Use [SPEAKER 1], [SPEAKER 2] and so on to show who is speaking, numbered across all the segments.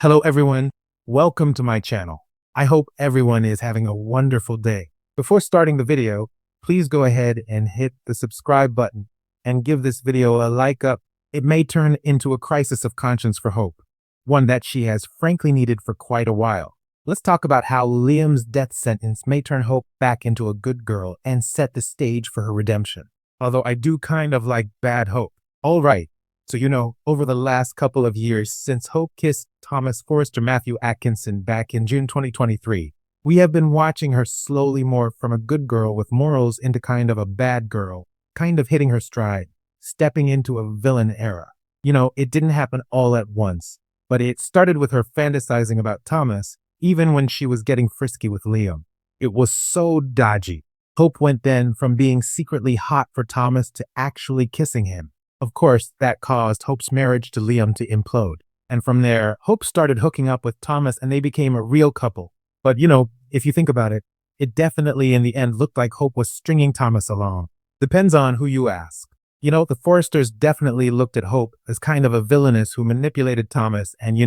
[SPEAKER 1] Hello, everyone. Welcome to my channel. I hope everyone is having a wonderful day. Before starting the video, please go ahead and hit the subscribe button and give this video a like up. It may turn into a crisis of conscience for Hope, one that she has frankly needed for quite a while. Let's talk about how Liam's death sentence may turn Hope back into a good girl and set the stage for her redemption. Although I do kind of like bad Hope. All right. So, over the last couple of years since Hope kissed Thomas Forrester Matthew Atkinson back in June 2023, we have been watching her slowly morph from a good girl with morals into kind of a bad girl, kind of hitting her stride, stepping into a villain era. It didn't happen all at once, but it started with her fantasizing about Thomas, even when she was getting frisky with Liam. It was so dodgy. Hope went then from being secretly hot for Thomas to actually kissing him. Of course, that caused Hope's marriage to Liam to implode. And from there, Hope started hooking up with Thomas and they became a real couple. But if you think about it, it definitely in the end looked like Hope was stringing Thomas along. Depends on who you ask. The Forresters definitely looked at Hope as kind of a villainess who manipulated Thomas and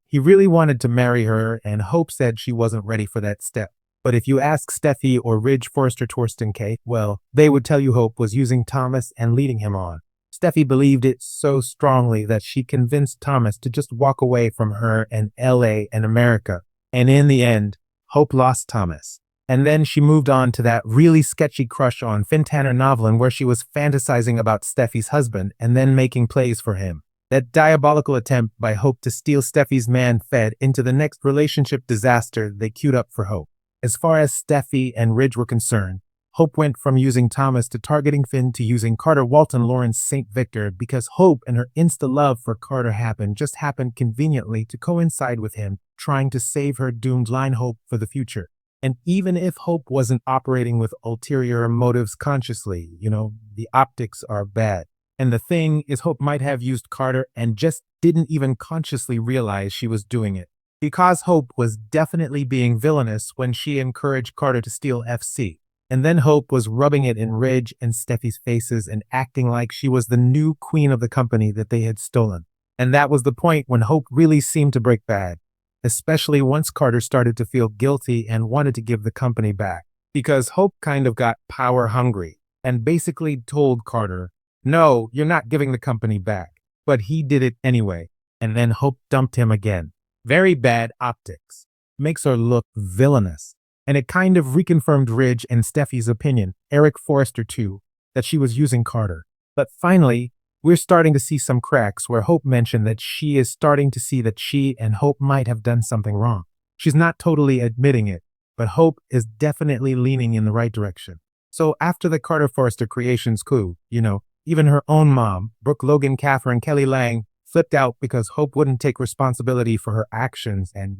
[SPEAKER 1] he really wanted to marry her and Hope said she wasn't ready for that step. But if you ask Steffi or Ridge Forrester Torsten K, well, they would tell you Hope was using Thomas and leading him on. Steffi believed it so strongly that she convinced Thomas to just walk away from her and LA and America. And in the end, Hope lost Thomas. And then she moved on to that really sketchy crush on Finn Tanner Novlan where she was fantasizing about Steffi's husband and then making plays for him. That diabolical attempt by Hope to steal Steffi's man fed into the next relationship disaster they queued up for Hope. As far as Steffi and Ridge were concerned, Hope went from using Thomas to targeting Finn to using Carter Walton Lawrence St. Victor because Hope and her insta-love for Carter happened conveniently to coincide with him trying to save her doomed line Hope for the future. And even if Hope wasn't operating with ulterior motives consciously, the optics are bad. And the thing is Hope might have used Carter and just didn't even consciously realize she was doing it. Because Hope was definitely being villainous when she encouraged Carter to steal FC. And then Hope was rubbing it in Ridge and Steffi's faces and acting like she was the new queen of the company that they had stolen. And that was the point when Hope really seemed to break bad, especially once Carter started to feel guilty and wanted to give the company back. Because Hope kind of got power hungry and basically told Carter, no, you're not giving the company back. But he did it anyway. And then Hope dumped him again. Very bad optics. Makes her look villainous. And it kind of reconfirmed Ridge and Steffi's opinion, Eric Forrester too, that she was using Carter. But finally, we're starting to see some cracks where Hope mentioned that she is starting to see that she and Hope might have done something wrong. She's not totally admitting it, but Hope is definitely leaning in the right direction. So after the Carter Forrester Creations coup, even her own mom, Brooke Logan Catherine Kelly Lang, flipped out because Hope wouldn't take responsibility for her actions and,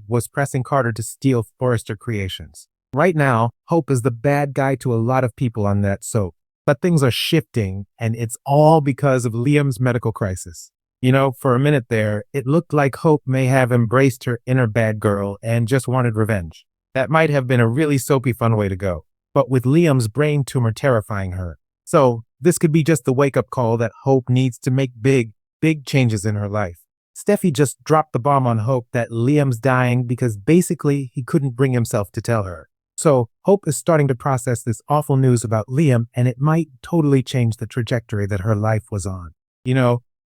[SPEAKER 1] was pressing Carter to steal Forrester Creations. Right now, Hope is the bad guy to a lot of people on that soap. But things are shifting, and it's all because of Liam's medical crisis. For a minute there, it looked like Hope may have embraced her inner bad girl and just wanted revenge. That might have been a really soapy fun way to go. But with Liam's brain tumor terrifying her. So, this could be just the wake-up call that Hope needs to make big changes in her life. Steffi just dropped the bomb on Hope that Liam's dying because basically he couldn't bring himself to tell her. So Hope is starting to process this awful news about Liam and it might totally change the trajectory that her life was on.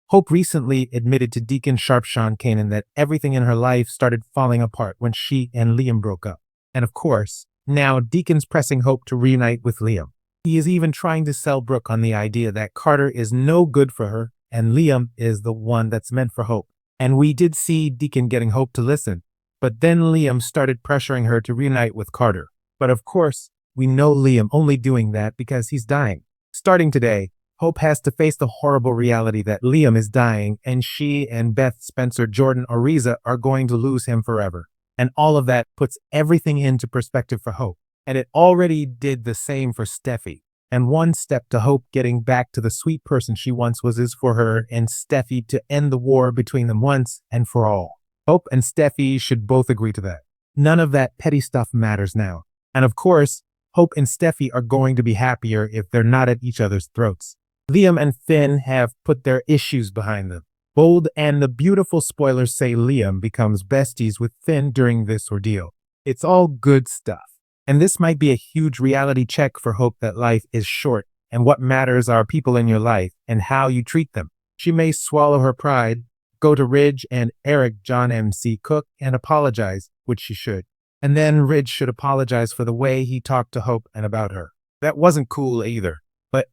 [SPEAKER 1] Hope recently admitted to Deacon Sharp Sean Kanan that everything in her life started falling apart when she and Liam broke up. And of course, now Deacon's pressing Hope to reunite with Liam. He is even trying to sell Brooke on the idea that Carter is no good for her and Liam is the one that's meant for Hope. And we did see Deacon getting Hope to listen, but then Liam started pressuring her to reunite with Carter. But of course, we know Liam only doing that because he's dying. Starting today, Hope has to face the horrible reality that Liam is dying and she and Beth Spencer Jordan Ariza are going to lose him forever. And all of that puts everything into perspective for Hope. And it already did the same for Steffi. And one step to Hope getting back to the sweet person she once was is for her and Steffi to end the war between them once and for all. Hope and Steffi should both agree to that. None of that petty stuff matters now. And of course, Hope and Steffi are going to be happier if they're not at each other's throats. Liam and Finn have put their issues behind them. Bold and the beautiful spoilers say Liam becomes besties with Finn during this ordeal. It's all good stuff. And this might be a huge reality check for Hope that life is short and what matters are people in your life and how you treat them. She may swallow her pride, go to Ridge and Eric John MC Cook and apologize, which she should. And then Ridge should apologize for the way he talked to Hope and about her. That wasn't cool either. But,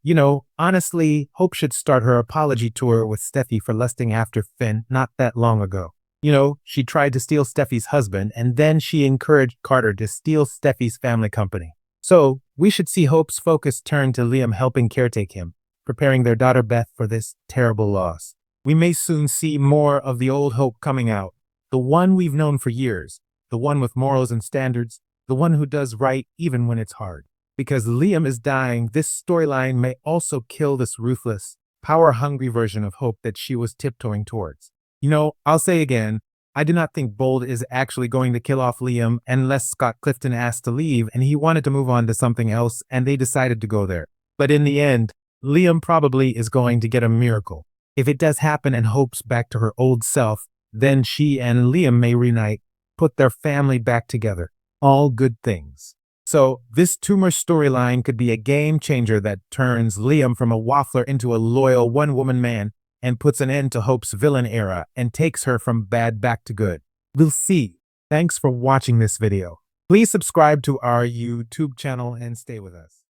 [SPEAKER 1] honestly, Hope should start her apology tour with Steffi for lusting after Finn not that long ago. She tried to steal Steffi's husband, and then she encouraged Carter to steal Steffi's family company. So, we should see Hope's focus turn to Liam helping caretake him, preparing their daughter Beth for this terrible loss. We may soon see more of the old Hope coming out, the one we've known for years, the one with morals and standards, the one who does right even when it's hard. Because Liam is dying, this storyline may also kill this ruthless, power-hungry version of Hope that she was tiptoeing towards. I'll say again, I do not think Bold is actually going to kill off Liam unless Scott Clifton asked to leave and he wanted to move on to something else and they decided to go there. But in the end, Liam probably is going to get a miracle. If it does happen and Hope's back to her old self, then she and Liam may reunite, put their family back together. All good things. So this tumor storyline could be a game changer that turns Liam from a waffler into a loyal one-woman man and puts an end to Hope's villain era and takes her from bad back to good. We'll see. Thanks for watching this video. Please subscribe to our YouTube channel and stay with us.